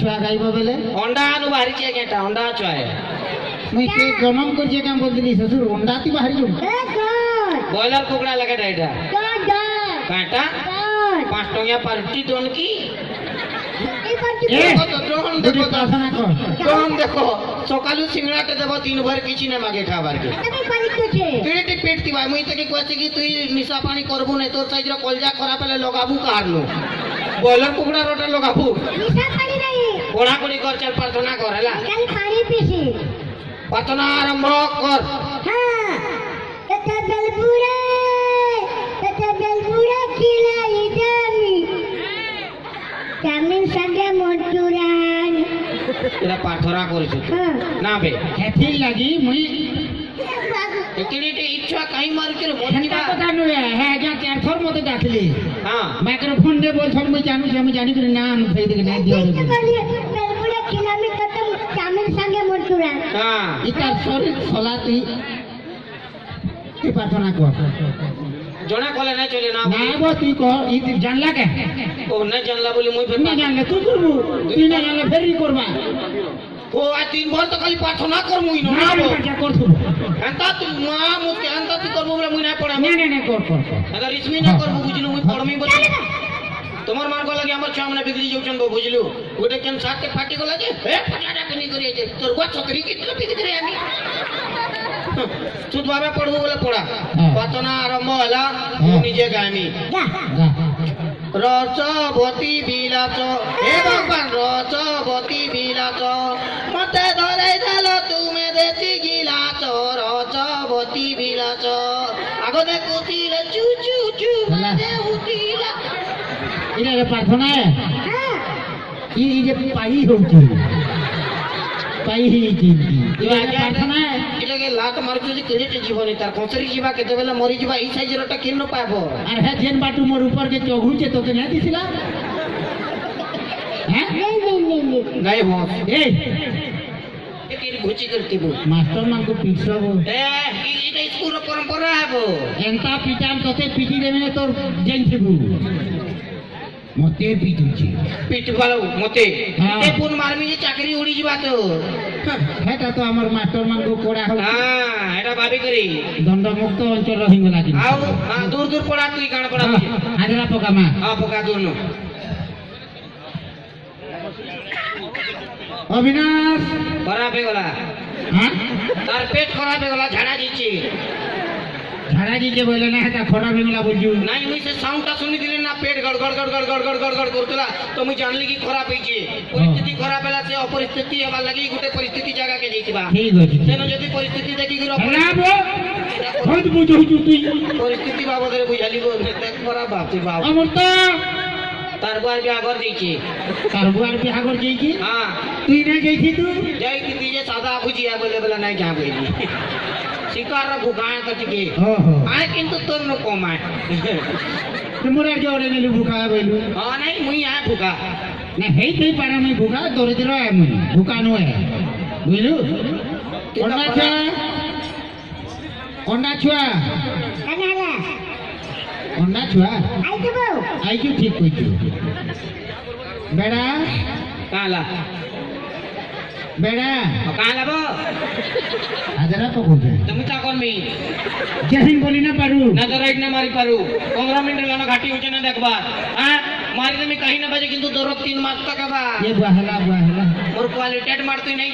ଛୁଆ ଖାଇବ ବେଲେ ଅଣ୍ଡା ଆନୁ ବାହାରିଛି କେଟା ଅଣ୍ଡା ଛୁଆ ମୁଇଁ କେ ଜନମ କରିଛେ କାଁ ବୋଲଥିଲି ଶ୍ୱଶୁର ଅଣ୍ଡା ତି ବାହାରି ଯାଉ ବ୍ରଏଲର କୁକୁଡ଼ା ଲାଗାଟା ଏଇଟା କାଟା 5 ଟଙ୍କିଆ ପାର୍ଟି ଦୋନ କି ଦେଖ সকালু সিংড়াটা দেব 3 ভর কিছু না মাগে খাবার কে পেট পেট দিবা মুই তাকে কইছি কি তুই নিশা পানি করবু না তোর সাইজ র কলজা খারাপ হলে লগাবু কারলো ব্রয়লার কুকুড়া রটা লগাবু নিশা পানি নাই পড়া পড়ি কর চল প্রার্থনা কর হলা খালি পানি পিছি প্রার্থনা আরম্ভ কর হ্যাঁ এটা বেলপুরা খিলাই জানি জামিন সঙ্গে মন্টুরান এরা প্রার্থনা করেছে না বে হেথি লাগি মুই এটিতে ইচ্ছা কাই মারকে মন্টিবা কথা নয় হ্যাঁ যা চার থর মতে ডাকলি হ্যাঁ মাইক্রোফোন দে বলছন মুই জানি আমি জানি করে না আমি ফেই দিকে না দিও বেলপুরা খিলামি কত জামিন সঙ্গে মন্টুরান হ্যাঁ ইতার শরীর সলাতি কি প্রার্থনা কর জনা কলে না চলে না না গো তুই কর ই জানলা কে ও না জানলা বলি মুই না জানলে তুই করবু তুই না জানলে ফেরি করবা ও আ 3 ভর তো খালি প্রার্থনা কর মুই না না করছু এন্তা তুই মা মুকে এন্তা তুই করবো বলে মুই না পড়া না কর अगर इसमें ना करबो बुझलु मुई पढ़मी बोली তোমার মান গলা কি আমার ছুয়া মানে বিগড়ি যাউছন গো বুঝলু ওটা কেন সাথে ফাটি গলা যে হে ফাটাটা কেনি করি যে তোর গো ছতরি কি তো বিগড়ি আমি তুই বাবা পড়বো বলে পড়া প্রার্থনা আরম্ভ হলা নিজে গামি রচবতী বিলাস হে ভগবান রচবতী বিলাস মতে ধরে দেল তুমি দেশি গিলাস রচবতী বিলাস আগো দেখুছিলে চু চু চু মানে উঠিলা এটা প্রার্থনা ই যে পাই হচ্ছে পাই হইছি এটা প্রার্থনা এটাকে লাত মারছো যে কেড়েটে জীবনে তার কচরি জীবা কেতেবেলা মরি জীবা এই সাইজেরটা কেন পাবো আর হ্যাঁ জেন বাটু মোর উপর কে চঘুছে তোকে না দিছিলা হ্যাঁ গায়ে ভস এই একের ঘুচি করতে বল মাস্টার মানকো পিছব এটা স্কুল পরম্পরা হবো এন্তা পিটান তোতে পিটি দেবে না তোর জেন থিবু মতে পিটুছি পিট ভালো মতে হ্যাঁ। এ কোন মারমি যে চাকরি উড়ি যাবা তো এটা তো আমার মাস্টার মানকো কোড়া হল হ্যাঁ এটা ভাবি করি দণ্ডমুক্ত অঞ্চল রহিগলা কিন্তু আও দূর দূর পড়া তুই গান পড়া আজরা পোকামা হ্যাঁ পোকা দূর অবিনাশ খারাপ হয়ে গলা হ্যাঁ তার পেট খারাপ হয়ে গলা ঝাড়া দিচ্ছি ঝাড়া দিতে বলে না এটা খরা বেঙ্গলা বলছু নাই মুই সে সাউন্ডটা শুনি দিলে না পেট গড় গড় গড় গড় গড় গড় গড় গড় করতলা তো মুই জানলি কি খারাপ হইছে পরিস্থিতি খারাপ হলা সে অপরিস্থিতি হবার লাগি গোটে পরিস্থিতি জায়গাকে যাইতিবা ঠিক আছে সেন যদি পরিস্থিতি দেখি গিরো হলাবো হইত বুঝুছু তুই পরিস্থিতি বাবদরে বুঝালি গো দেখ খারাপ ভাবতি বাপ আমার তো তার বুয়ার বিয়া ঘর দিয়েছি তার বুয়ার বিয়া কর যাইছি হ্যাঁ তুই না যাইছি তুই যাই কি দিয়ে সাদা বুঝিয়া বলে বলে নাই যা বলি শিকার ভুগায় তো ঠিকই আয় কিন্তু তোর নো কমায় তোমরা জোরে নেলু ভুকা বইলু হ্যাঁ নাই মুই আয় ভুগা না হেই পারা মুই ভুকা দরিদ্র আয় মুই ভুকা নয় বুঝলু অন্না ছুয়া অন্না ছুয়া আইছু ঠিক কইছু বেড়া কালা বেড়া কালা বো আজরা পকুছে তুমি তা করমি যেদিন বলি না পারু না তো রাইট না মারি পারু 15 মিনিট লানা ঘাটি হচ্ছে না দেখবা হ্যাঁ মারি তুমি কাহি না বাজে কিন্তু দরব 3 মাস টাকাবা এ বাহলা মোর কোয়ালিটি মারতে নাই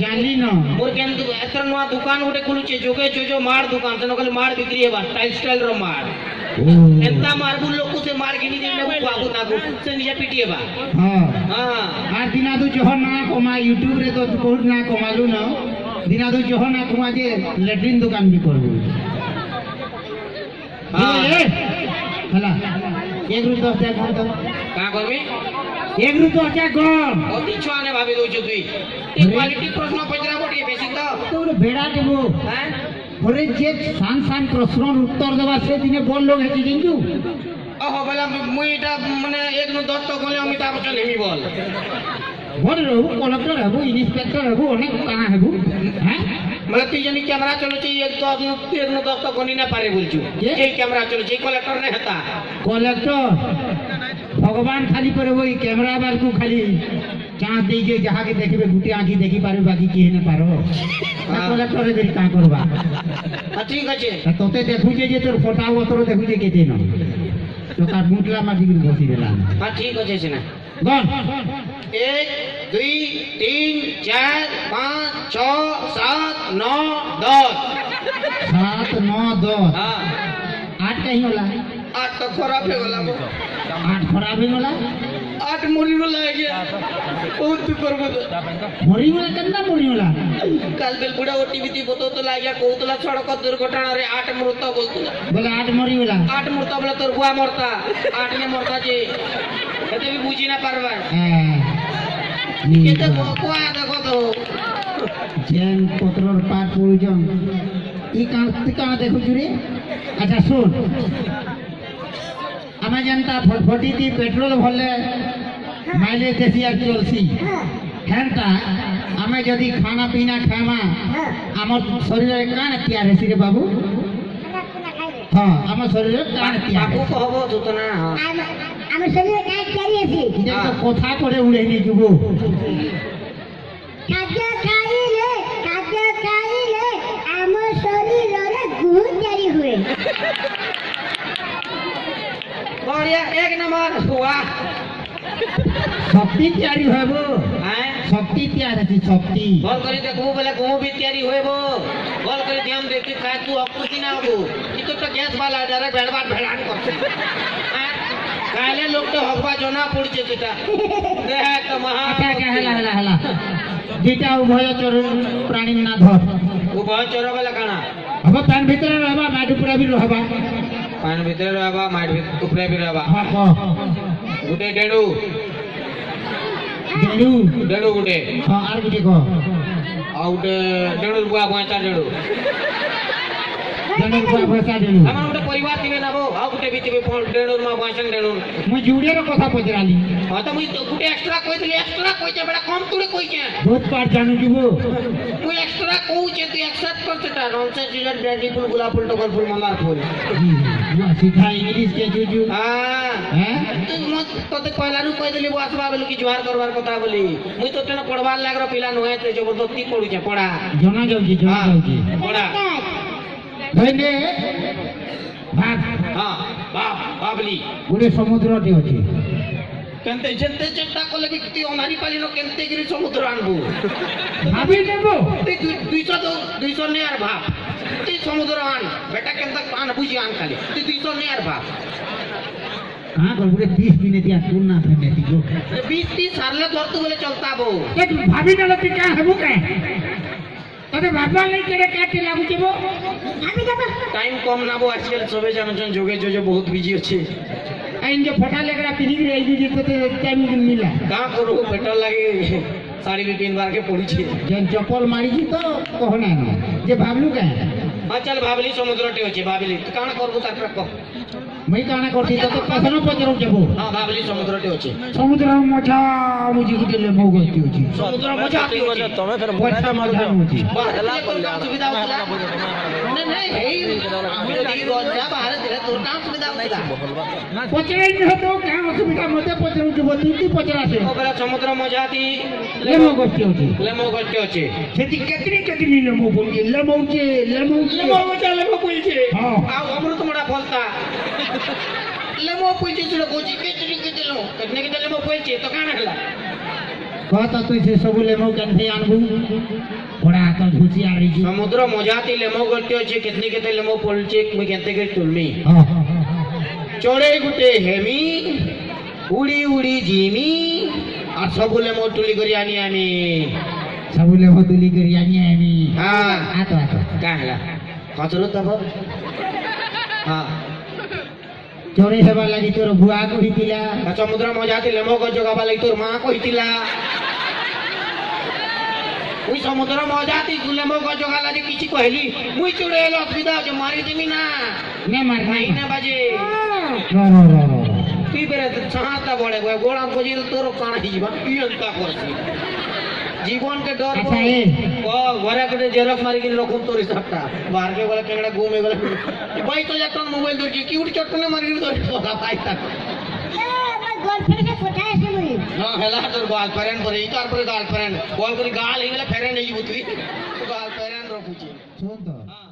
জানি ন মোর কিন্তু এত নয়া দোকান গোটে খুলুছে যোগে যোজো মার দোকান তেন খালি মার বিক্রি হেবা স্টাইল র মার এন্তা মারবু লোক সে মার কিনি দিলে বাবু নাগু সে নিজে পিটি হেবা হ্যাঁ হ্যাঁ আর দিনাদু জহর না কমা ইউটিউব রে তো বহুত না কমালু না দিনাদু জহর না কমা যে লেট্রিন দোকান বি করবু হ্যাঁ হলা এক রু 10 টাকা কর দাও কা করবি এক রু 10 টাকা কর অতি ছুয়ানে ভাবি দউছ তুই এ কোয়ালিটি প্রশ্ন পচরাবো টিকে বেশি তো তোর বেড়া দেবো হ্যাঁ ওরে যে সান প্রশ্নের উত্তর দেবা সেদিনে বললো হেঁটে কিন্তু ওহো বলা মুই এটা মানে 1 नु 10 তক হলে আমি তা বছর নেমি বল বড় হবু কলেক্টর হবু ইন্সপেক্টর হবু অনেক কানা হবু হ্যাঁ মানে তুই জানি ক্যামেরা চলছে 1 नु 10 তক গনি না পারে বলছু এই ক্যামেরা চলছে এই কলেক্টর নে হেতা কলেক্টর ভগবান খালি করে ওই ক্যামেরা বালকু খালি চাঁদ দিয়ে যাহাকে দেখবে গুটি আঁকি দেখি পারবে বাকি কি না পারো কলেক্টরে দেরি কাঁ করবা ঠিক আছে তা তোতে দেখুছে যে তোর ফটা অতর দেখুছে কেতে ন তো তার মুটলা মাটি করে বসি দিলাম ঠিক আছে সিনা গন 1 2 3 4 5 6 7 9 10 7 9 10 हाँ 8 कहीं होला 8 तो खराब हो गला 8 खराब ही होला 8 मरी गला है बहुत तू करबो मरी होला केतना मरी होला काल बेल बुढ़ा ओटीवी ती बतो तो लागिया कहतला सड़क दुर्घटना रे 8 मृत बोलतला बोले 8 मरी होला 8 मृत बोले तोर बुआ मरता 8 ने मरता जे एते भी बुझी ना पारबा केते कोआ देखो तो जेन पत्रर पाठ पढुछन ই কাঁ দেখো জুড়ে আচ্ছা শুন আমি যেনটা ফটিটি পেট্রোল ভরলে মাইলেজ বেশি আর চলছি হ্যানটা আমি যদি খানা পিনা খাইমা আমার শরীরে কাণ তিয়ার হেসি রে বাবু হ্যাঁ আমার শরীরে কাণ তিয়ার বাবু কহবো তো তো না আমি শরীরে কাজ চালিয়েছি এটা তো কথা করে উড়ে নিয়ে যাব খাদ্য খাইলে আমার শরীরে গুণ জারি हुए बढ़िया एक नंबर वाह শক্তি তৈরি হইব हैं শক্তি তৈরি আছে শক্তি बॉल करी देखो बोले गहूं भी तैयारी होएबो बॉल करी ध्यान दे के खाए तू अकुति ना हो कि तो गैस वाला डायरेक्ट भेड़बाट भेड़ान करते काले लोग तो हकबा जोना पड़ছে সেটা দেখ তো মহা আচ্ছা আচ্ছা হেলা হেলা হেলা যেটা উভয় চর প্রাণী না ধর ও বহুত চোর বেলা কানা হব প্যান ভিতরে রহবা মাটি পুরা বি রহবা পান ভিতরে রহবা মাঠ উপরে বি রহবা হ্যাঁ ক গুটে ডেড়ু দেলু ডেড়ু গুটে হ্যাঁ আর গুটি ক আর গুটে ডেড়ু বুয়া পয়সা ডেড়ু জনের পর পয়সা দেলু আমার গুটে পরিবার দিবে না বো আর গুটে বিতিবে ডেড়ুর মা পয়সা ডেড়ু মুই জুড়ের কথা পচরালি হ্যাঁ তো মুই তো গুটে এক্সট্রা কই দিলি এক্সট্রা কইছে বড় কম তুড়ে কইছে বহুত পার জানু দিব মুই এক্সট্রা কইছে তুই অ্যাকসেপ্ট করতে তা ননসেন্স ইজ ব্যাডি ফুল গোলাপ ফুল টগর ফুল মন্দার ফুল সিধা ইংলিশ কে জুজু হ্যাঁ হ্যাঁ তুই মত তোতে কইলারু কই দিলি বসবা বলি কি জোহার করবার কথা বলি মুই তো তেন পড়বার লাগর পিলা নহে তে জবরদস্তি পড়ুছে পড়া জনা যাউছি জনা যাউছি পড়া ধইনে ভাত হ্যাঁ বাপ বাবলি গোটে সমুদ্রটি আছে কেনতে যেতে চেষ্টা করলে কি তুই অনারি পালিনো কেনতে গিরি সমুদ্র আনবো ভাবি নেব তুই 200 নে আর ভাব তুই সমুদ্র আন বেটা কেনতে আন বুঝি আন খালি তুই 200 নে আর ভাব कहाँ कर पूरे 20 मिनट या तू ना थे मेरी जो 20-30 सारले धरतु बोले चलता बो एक भाभी न लगती क्या है वो क्या तोते बाबा ले तेरे क्या के लागू के वो আমি যাব टाइम कम ना बो आजकल सबे जानछन जोगे जो बहुत बिजी अछि आइन जो फोटा लेकर पिनी रही जी तो टाइम मिला का करू पेट्रोल लागे साड़ी भी 3 बार के पड़ी छी जन चप्पल मारी जी तो कहना ना जे भाबलू क्या हां चल भाबली समुद्र टे अछि भाबली तू काना करबो तार पर कह मैं कहना करती तो कसनो पचरो जबो हां भाबली समुद्र टे अछि समुद्र मजा मुझे गुटे ले मौ गस्ती होची समुद्र मजा आती अछि तमे फिर पछा मजा होची बाहर तो काम सुविधा होतला नहीं नहीं हे दी रोजा बाहर दिले तो काम सुविधा होतला पचरे न हो तो क्या असुविधा मते पचरो जबो तू पचरा से ओ बेला समुद्र मजा आती ले मौ गस्ती होची ले मो गट्टे अछि सेती केतरी ले मौ बोली ले मौ ले मो पुलछे हां आ अमृत मोड़ा फलता ले मो पुलछे सुलो गोजी केतरी केतलो कतने के ले मो पुलछे तो काना हला कहता तो से सब ले मौ कन थे आनबू बड़ा तो घुसी आड़ी जी समुद्र मजाती ले मो गट्टे अछि कितने के ले मो पुलछे मुई केते के तुलमी हां चोड़े गुटे हेमी उड़ी उड़ी जिमी আর সবুলে মো টুলি করি আনি আমি सब ले मौ तुली करी आनी आमी হ্যাঁ आतो आतो কাহলা কতরো তব হ্যাঁ चोरे हेबा लागि तोर बुआ कहितिला সমুদ্র মজা ଥିଲେ মো জগাবা লাগি তোর মা কইতিলা ওই সমুদ্র মজা তি গুলে মো জগালা যে কিছু কইলি মুই চুড়ে এলো অসুবিধা যে মারি দিমি না ने मार নাই না বাজে रो তুই বেরে ছাতা বড়ে গোড়া বজিল তোর কানা হিজবা তুই এন্তা করছি জীবনকে ডর अच्छा ए ও ঘরে করে জেরক্স মারি কিনে রকম তোর হিসাবটা বারকে বলে কেংড়া ঘুমে গেলে ভাই তো একটা মোবাইল ধরছি কি উঠি চট্টনে মারি ধরে তোরা পাইতা गर्लफ्रेंड से कोठा ऐसे मुई না হেলা তোর গার্লফ্রেন্ড পরে এই তারপরে গার্লফ্রেন্ড কল করি গাল হয়ে গেলে ফেরে নেই বুঝলি গার্লফ্রেন্ড রখুছি শুন তো হ্যাঁ